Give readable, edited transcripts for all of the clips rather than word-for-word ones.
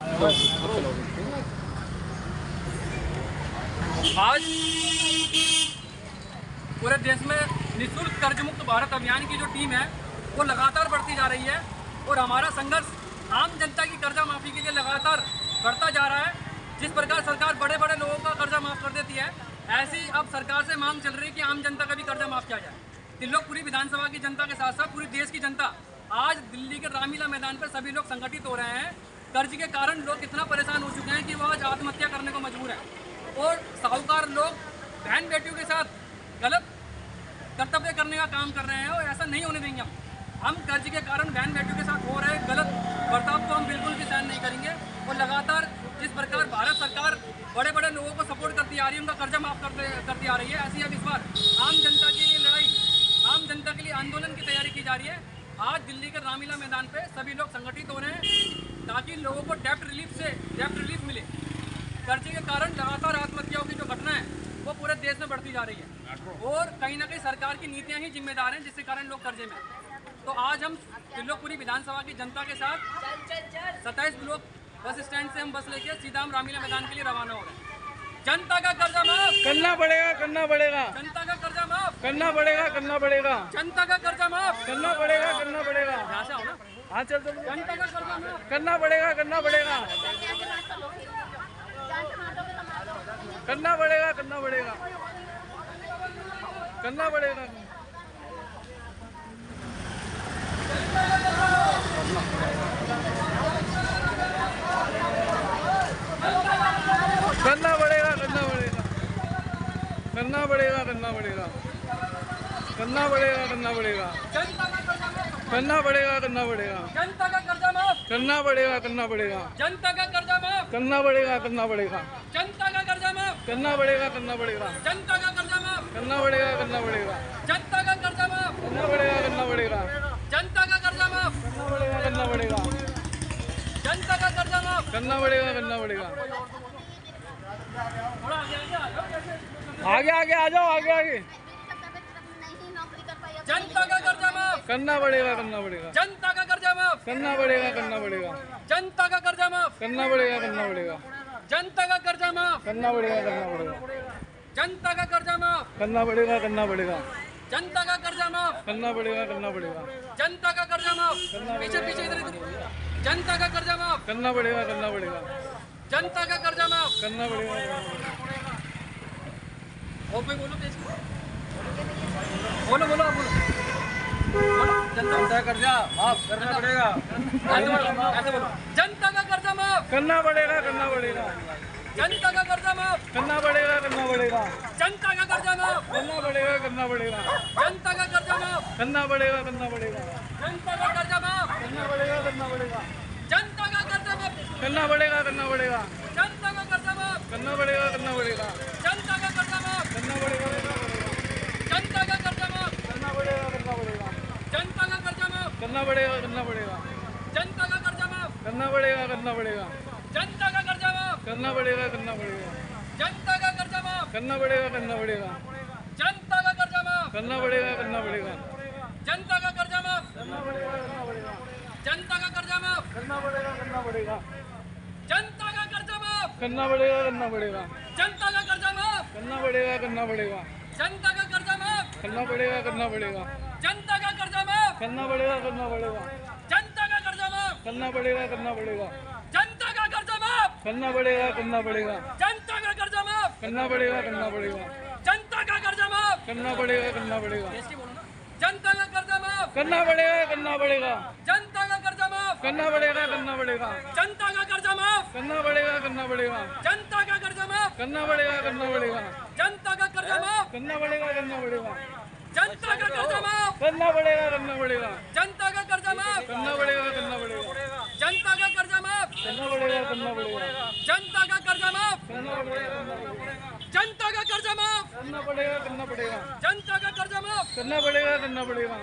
आज पूरे देश में निःशुल्क कर्ज मुक्त भारत अभियान की जो टीम है वो लगातार बढ़ती जा रही है और हमारा संघर्ष आम जनता की कर्जा माफ़ी के लिए लगातार बढ़ता जा रहा है। जिस प्रकार सरकार बड़े बड़े लोगों का कर्जा माफ़ कर देती है, ऐसी अब सरकार से मांग चल रही है कि आम जनता का भी कर्जा माफ़ किया जाए। त्रिलोकपुरी विधानसभा की जनता के साथ साथ पूरी देश की जनता आज दिल्ली के रामलीला मैदान पर सभी लोग संगठित हो रहे हैं। कर्ज के कारण लोग इतना परेशान हो चुके हैं कि वो आज आत्महत्या करने को मजबूर है और साहूकार लोग बहन बेटियों के साथ गलत कर्तव्य करने का काम कर रहे हैं और ऐसा नहीं होने देंगे। हम कर्ज के कारण बहन बेटियों के साथ हो रहे गलत बर्ताव को हम बिल्कुल भी सहन नहीं करेंगे और लगातार जिस प्रकार भारत सरकार बड़े बड़े लोगों को सपोर्ट करती आ रही है, उनका कर्जा माफ करती आ रही है, ऐसी अब इस बार आम जनता के लिए लड़ाई, आम जनता के लिए आंदोलन की तैयारी की जा रही है। आज दिल्ली के रामलीला मैदान पे सभी लोग संगठित हो रहे हैं ताकि लोगों को डेप्ट रिलीफ मिले। कर्जे के कारण लगातार आत्महत्याओं की जो घटना है वो पूरे देश में बढ़ती जा रही है और कहीं ना कहीं सरकार की नीतियां ही जिम्मेदार हैं जिसके कारण लोग कर्जे में। तो आज हम त्रिलोकपुरी विधानसभा की जनता के साथ 27 ब्लॉक बस स्टैंड से हम बस लेके सीधा हम रामलीला मैदान के लिए रवाना हो रहे हैं। जनता का कर्जा माफ करना पड़ेगा, करना पड़ेगा। जनता का कर्जा माफ करना पड़ेगा, करना पड़ेगा। जनता का कर्जा माफ करना पड़ेगा, करना पड़ेगा। भाषा हो ना, हाँ चल चल। जनता का कर्जा माफ करना पड़ेगा, करना पड़ेगा। करना पड़ेगा, करना पड़ेगा। करना पड़ेगा। करना पड़ेगा, करना पड़ेगा। करना पड़ेगा, करना पड़ेगा। करना पड़ेगा, करना पड़ेगा। करना पड़ेगा, करना पड़ेगा। जनता का कर्जा माफ करना पड़ेगा, करना पड़ेगा। जनता का कर्जा माफ करना पड़ेगा, करना पड़ेगा। जनता का कर्जा माफ करना पड़ेगा, करना पड़ेगा। जनता का कर्जा माफ करना पड़ेगा, करना पड़ेगा। जनता का कर्जा माफ करना पड़ेगा, करना पड़ेगा। जनता का कर्जा माफ करना पड़ेगा, करना पड़ेगा। जनता का कर्जा माफ करना पड़ेगा, करना पड़ेगा। थोड़ा आगे आगे आ जाओ, आगे आगे। जनता का कर्जा माफ करना पड़ेगा, करना पड़ेगा। जनता का कर्जा माफ करना पड़ेगा, करना पड़ेगा। जनता का कर्जा माफ करना पड़ेगा, करना पड़ेगा। जनता का कर्जा माफ करना पड़ेगा, करना पड़ेगा। जनता का कर्जा माफ करना पड़ेगा, करना पड़ेगा। जनता का कर्जा माफ करना पड़ेगा, करना पड़ेगा। जनता का कर्जा माफ पीछे पीछे इधर जनता का कर्जा माफ करना पड़ेगा, करना पड़ेगा। जनता का कर्जा माफ करना पड़ेगा। और कोई बोलो तेज बोलो बोलो आप बोलो जनता का कर्जा माफ करना पड़ेगा ऐसे बोलो जनता का कर्जा माफ करना पड़ेगा, करना पड़ेगा। जनता का कर्जा माफ करना पड़ेगा, करना पड़ेगा। जनता का कर्जा माफ करना पड़ेगा, करना पड़ेगा। जनता का कर्जा माफ करना पड़ेगा, करना पड़ेगा। जनता का कर्जा माफ करना पड़ेगा, करना पड़ेगा। जनता का कर्जा माफ करना पड़ेगा, करना पड़ेगा। जनता का कर्जा माफ करना पड़ेगा, करना पड़ेगा। जनता का कर्जा माफ करना पड़ेगा, करना पड़ेगा। जनता का कर्जा माफ करना पड़ेगा, करना पड़ेगा। जनता का कर्जा माफ करना पड़ेगा, करना पड़ेगा। जनता का कर्जा माफ करना पड़ेगा, करना पड़ेगा। जनता का कर्जा माफ करना पड़ेगा, करना पड़ेगा। जनता का कर्जा माफ करना पड़ेगा, करना पड़ेगा। जनता का कर्जा माफ करना पड़ेगा, करना पड़ेगा। जनता का कर्जा माफ करना पड़ेगा, करना पड़ेगा। जनता का कर्जा माफ करना पड़ेगा, करना पड़ेगा। जनता का कर्जा माफ करना पड़ेगा, करना पड़ेगा। जनता का कर्जा माफ करना पड़ेगा, करना पड़ेगा। जनता का कर्जा माफ करना पड़ेगा, करना पड़ेगा। जनता का कर्जा माफ करना पड़ेगा, करना पड़ेगा। जनता का कर्जा माफ करना पड़ेगा, करना पड़ेगा। जनता का कर्जा माफ करना पड़ेगा, करना पड़ेगा। जनता का कर्जा माफ करना पड़ेगा, करना पड़ेगा। जनता का कर्जा माफ करना पड़ेगा, करना पड़ेगा। जनता का कर्जा माफ करना पड़ेगा, करना पड़ेगा। जनता का कर्जा माफ करना पड़ेगा, करना पड़ेगा। जनता का कर्जा माफ करना पड़ेगा, करना पड़ेगा। जनता का कर्जा माफ करना पड़ेगा, करना पड़ेगा। जनता का कर्जा माफ करना पड़ेगा, करना पड़ेगा। जनता का कर्जा माफ करना पड़ेगा, करना पड़ेगा। जनता का कर्जा माफ करना पड़ेगा, करना पड़ेगा। जनता का कर्जा माफ करना पड़ेगा, करना पड़ेगा। जनता का कर्जा माफ करना पड़ेगा, करना पड़ेगा। जनता का कर्जा माफ करना पड़ेगा, करना पड़ेगा। जनता का कर्जा माफ करना पड़ेगा, करना पड़ेगा।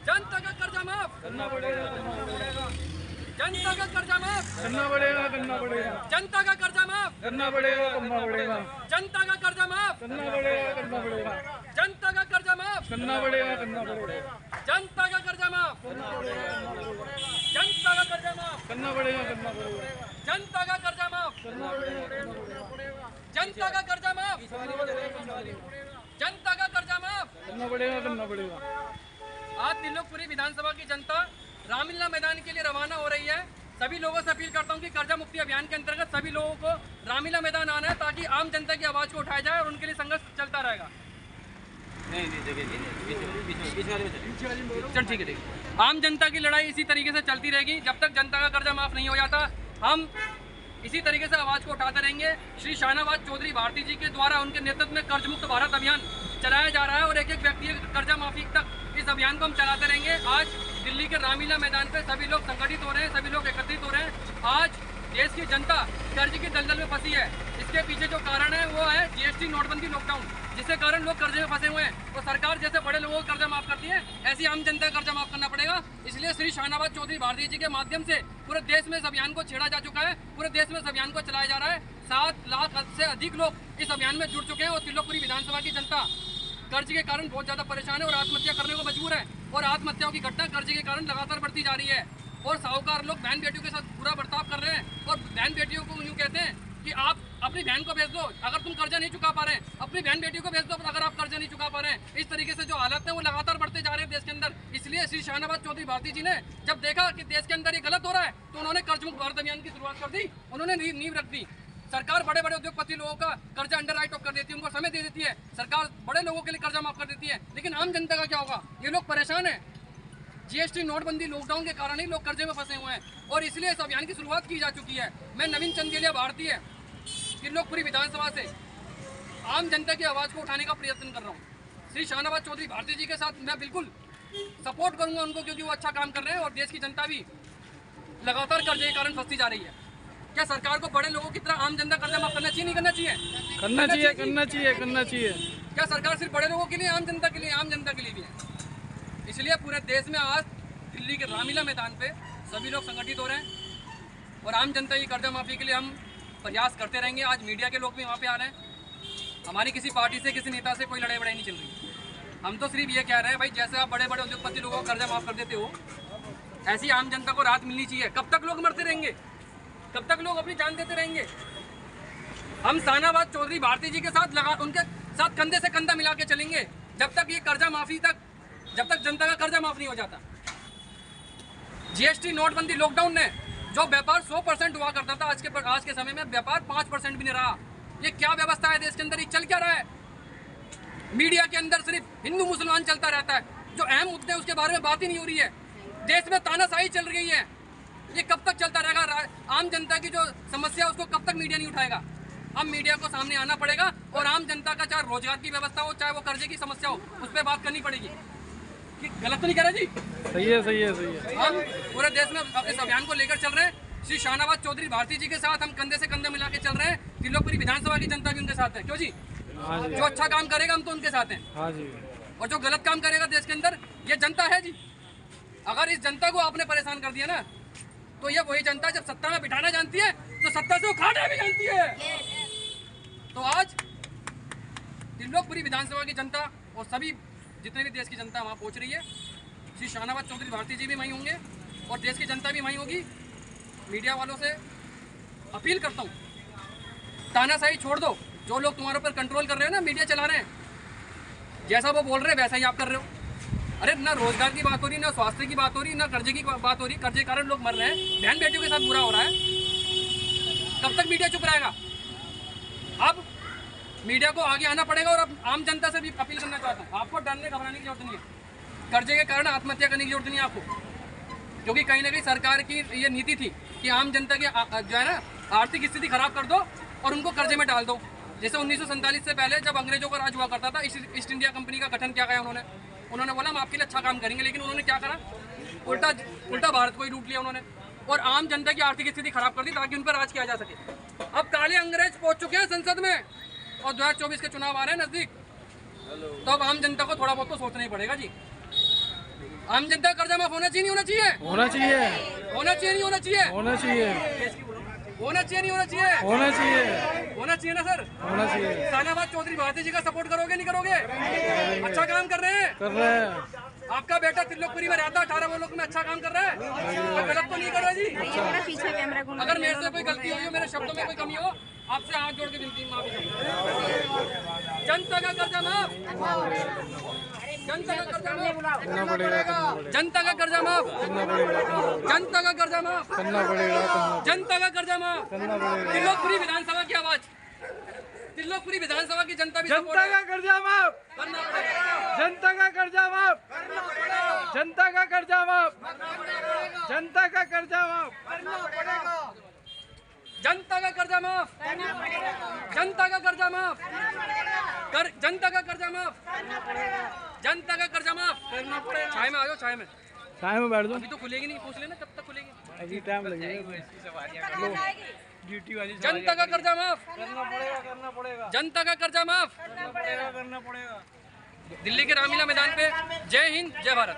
जनता का कर्जा माफ करना पड़ेगा, करना पड़ेगा। जनता का कर्जा माफ करना पड़ेगा, करना पड़ेगा। जनता का कर्जा माफ करना पड़ेगा, करना पड़ेगा। जनता का कर्जा माफ करना पड़ेगा, करना पड़ेगा। जनता का कर्जा माफ करना पड़ेगा, करना पड़ेगा। जनता का कर्जा माफ, जनता का कर्जा माफ, करना पड़ेगा, करना पड़ेगा, जनता का कर्जा माफ, जनता का कर्जा माफ, जनता का कर्जा माफ, करना पड़ेगा, करना पड़ेगा। आज त्रिलोकपुरी विधानसभा की जनता रामलीला मैदान के लिए रवाना हो रही है। सभी लोगों से अपील करता हूं कि कर्जा मुक्ति अभियान के अंतर्गत सभी लोगों को रामलीला मैदान आना है ताकि आम जनता की आवाज को उठाया जाए और उनके लिए संघर्ष चलता रहेगा। चल ठीक है। आम जनता की लड़ाई इसी तरीके से चलती रहेगी जब तक जनता का कर्जा माफ नहीं हो जाता। हम इसी तरीके से आवाज को उठाते रहेंगे। श्री शाहनवाज चौधरी भारती जी के द्वारा उनके नेतृत्व में कर्ज मुक्त भारत अभियान चलाया जा रहा है और एक एक व्यक्ति कर्जा माफी तक इस अभियान को हम चलाते रहेंगे। आज दिल्ली के रामलीला मैदान पे सभी लोग संगठित हो रहे हैं, सभी लोग एकत्रित हो रहे हैं। आज देश की जनता कर्ज की दलदल में फंसी है। इसके पीछे जो कारण है वो है जीएसटी, नोटबंदी, लॉकडाउन, जिसके कारण लोग कर्जे में फंसे हुए हैं। तो सरकार जैसे बड़े लोगों का कर्जा माफ करती है, ऐसी आम जनता का कर्जा माफ करना पड़ेगा। इसलिए श्री शाहनवाज चौधरी भारती जी के माध्यम से पूरे देश में इस अभियान को छेड़ा जा चुका है, पूरे देश में इस अभियान को चलाया जा रहा है। 7 लाख से अधिक लोग इस अभियान में जुड़ चुके हैं और त्रिलोकपुरी विधानसभा की जनता कर्ज के कारण बहुत ज्यादा परेशान है और आत्महत्या करने को मजबूर है। और आत्महत्याओं की घटना कर्ज के कारण लगातार बढ़ती जा रही है और साहूकार लोग बहन बेटियों के साथ बुरा बर्ताव कर रहे हैं और बहन बेटियों को यूँ कहते हैं कि आप अपनी बहन को भेज दो अगर तुम कर्जा नहीं चुका पा रहे हैं, अपनी बहन बेटियों को भेज दो अगर आप कर्जा नहीं चुका पा रहे हैं। इस तरीके से जो हालात है वो लगातार बढ़ते जा रहे हैं देश के अंदर। इसलिए श्री शाहनवाज चौधरी भारती जी ने जब देखा कि देश के अंदर ये गलत हो रहा है तो उन्होंने कर्ज मुक्त भारत अभियान की शुरुआत कर दी। उन्होंने नींव रख दी। सरकार बड़े बड़े उद्योगपति लोगों का कर्जा अंडर राइट ऑफ कर देती है, उनको समय दे देती है, सरकार बड़े लोगों के लिए कर्जा माफ कर देती है। लेकिन आम जनता का क्या होगा? ये लोग परेशान है। जीएसटी, नोटबंदी, लॉकडाउन के कारण ही लोग कर्जे में फंसे हुए हैं और इसलिए इस अभियान की शुरुआत की जा चुकी है। मैं नवीन चंदेलिया भारतीय त्रिलोकपुरी विधानसभा से आम जनता की आवाज़ को उठाने का प्रयत्न कर रहा हूँ। श्री शाहनवाज चौधरी भारती जी के साथ मैं बिल्कुल सपोर्ट करूंगा उनको, क्योंकि वो अच्छा काम कर रहे हैं और देश की जनता भी लगातार कर्जे के कारण फंसती जा रही है। क्या सरकार को बड़े लोगों की तरह आम जनता कर्जा माफ करना चाहिए, नहीं करना चाहिए? करना चाहिए, करना चाहिए, करना चाहिए। क्या सरकार सिर्फ बड़े लोगों के लिए, आम जनता के लिए? आम जनता के लिए भी है। इसलिए पूरे देश में आज दिल्ली के रामलीला मैदान पे सभी लोग संगठित हो रहे हैं और आम जनता की कर्जा माफी के लिए हम प्रयास करते रहेंगे। आज मीडिया के लोग भी वहाँ पे आ रहे हैं। हमारी किसी पार्टी से, किसी नेता से कोई लड़ाई बड़ाई नहीं चल रही। हम तो सिर्फ ये कह रहे हैं भाई, जैसे आप बड़े बड़े उद्योगपति लोगों को कर्जा माफ कर देते हो, ऐसी आम जनता को राहत मिलनी चाहिए। कब तक लोग मरते रहेंगे? कब तक लोग अपनी जान देते रहेंगे? हम शाहनवाज चौधरी भारती जी के साथ उनके साथ कंधे से कंधा मिला के चलेंगे जब तक ये कर्जा माफी तक, जब तक जनता का कर्जा माफ नहीं हो जाता। जीएसटी, नोटबंदी, लॉकडाउन ने जो व्यापार 100% हुआ करता था, आज के समय में व्यापार 5% भी नहीं रहा। ये क्या व्यवस्था है देश के अंदर? ये चल क्या रहा है? मीडिया के अंदर सिर्फ हिंदू मुसलमान चलता रहता है। जो अहम मुद्दे उसके बारे में बात ही नहीं हो रही है। देश में तानाशाही चल रही है। ये कब तक चलता रहेगा? आम जनता की जो समस्या है उसको कब तक मीडिया नहीं उठाएगा? अब मीडिया को सामने आना पड़ेगा और आम जनता का चाहे रोजगार की व्यवस्था हो, चाहे वो कर्जे की समस्या हो, उस पर बात करनी पड़ेगी। कि गलत तो नहीं कह रहे जी? सही है, सही है, सही है। हम पूरे देश में इस अभियान को लेकर चल रहे हैं। श्री शाहनवाज चौधरी भारती जी के साथ हम कंधे से कंधे मिला के चल रहे हैं। त्रिलोकपुरी विधानसभा की जनता भी उनके साथ है। क्यों जी? जो अच्छा काम करेगा हम तो उनके साथ हैं। हाँ जी। और जो गलत काम करेगा देश के अंदर, ये जनता है जी। अगर इस जनता को आपने परेशान कर दिया ना, तो ये वही जनता जब सत्ता में बिठाना जानती है तो सत्ता से उखाड़ना भी जानती है। तो आज त्रिलोकपुरी विधानसभा की जनता और सभी जितने भी देश की जनता वहाँ पहुँच रही है। श्री शाहनवाज चौधरी भारती जी भी वहीं होंगे और देश की जनता भी वहीं होगी। मीडिया वालों से अपील करता हूँ, तानाशाही छोड़ दो। जो लोग तुम्हारे ऊपर कंट्रोल कर रहे हैं ना, मीडिया चला रहे हैं, जैसा वो बोल रहे हैं वैसा ही आप कर रहे हो। अरे ना रोजगार की बात हो रही, ना स्वास्थ्य की बात हो रही, ना कर्जे की बात हो रही। कर्जे के कारण लोग मर रहे हैं, बहन बेटियों के साथ बुरा हो रहा है। कब तक मीडिया चुप रहेगा? अब मीडिया को आगे आना पड़ेगा और अब आम जनता से भी अपील करना चाहता हूँ, आपको डरने घबराने की जरूरत नहीं है। कर्जे के कारण आत्महत्या करने की जरूरत नहीं है आपको, क्योंकि कहीं ना कहीं सरकार की ये नीति थी कि आम जनता की जो है ना आर्थिक स्थिति खराब कर दो और उनको कर्जे में डाल दो। जैसे 1947 से पहले जब अंग्रेजों का राज हुआ करता था, ईस्ट इंडिया कंपनी का गठन क्या किया उन्होंने बोला हम आपके लिए अच्छा काम करेंगे, लेकिन उन्होंने क्या करा? उल्टा भारत को ही लूट लिया उन्होंने और आम जनता की आर्थिक स्थिति खराब कर दी ताकि उन पर राज किया जा सके। अब काले अंग्रेज पहुंच चुके हैं संसद में और 2024 के चुनाव आ रहे हैं नजदीक, तो अब आम जनता को थोड़ा बहुत तो सोचना ही पड़ेगा जी। आम जनता का कर्जा माफ होना चाहिए, नहीं होना चाहिए? होना चाहिए, होना चाहिए, नहीं होना चाहिए? होना चाहिए। होना चाहिए नहीं होना चाहिए? होना चाहिए, होना चाहिए ना सर। होना चाहिए। शाहनवाज चौधरी भारती जी का सपोर्ट करोगे नहीं करोगे? अच्छा काम कर रहे हैं। कर रहे हैं। आपका बेटा त्रिलोकपुरी में रहता है, 18 मुल्क में अच्छा काम कर रहा है, गलत तो नहीं कर रहा जी। पीछे कैमरा घुमा। अगर मेरे से कोई गलती हुई हो, मेरे शब्दों में कोई कमी हो, आपसे हाथ जोड़ के विनती माफी चाहूंगा। जनता का कर्जा माफ, जनता का कर्जा माफ, करना पड़ेगा, करना पड़ेगा, जनता का कर्जा माफ, करना पड़ेगा, जनता का कर्जा माफ, करना पड़ेगा, जनता का कर्जा माफ। करना पड़ेगा। त्रिलोकपुरी विधानसभा की आवाज, त्रिलोकपुरी विधानसभा की जनता भी जनता का कर्जा माफ, करना पड़ेगा, जनता का कर्जा माफ, जनता का कर्जा माफ, जनता का कर्जा माफ, जनता का कर्जा माफ, जनता का कर्जा माफ, जनता का कर्जा माफ, जनता का कर्जा माफ करना पड़ेगा। चाय में आ जाओ, चाय में। चाय में बैठ दो, अभी तो खुलेगी नहीं, पूछ लेना कब तक खुलेगी। अभी टाइम लगेगा। जनता का कर्जा माफ, करना पड़ेगा, करना पड़ेगा, जनता का कर्जा माफ। करना पड़ेगा। दिल्ली के रामलीला मैदान पे जय हिंद, जय भारत।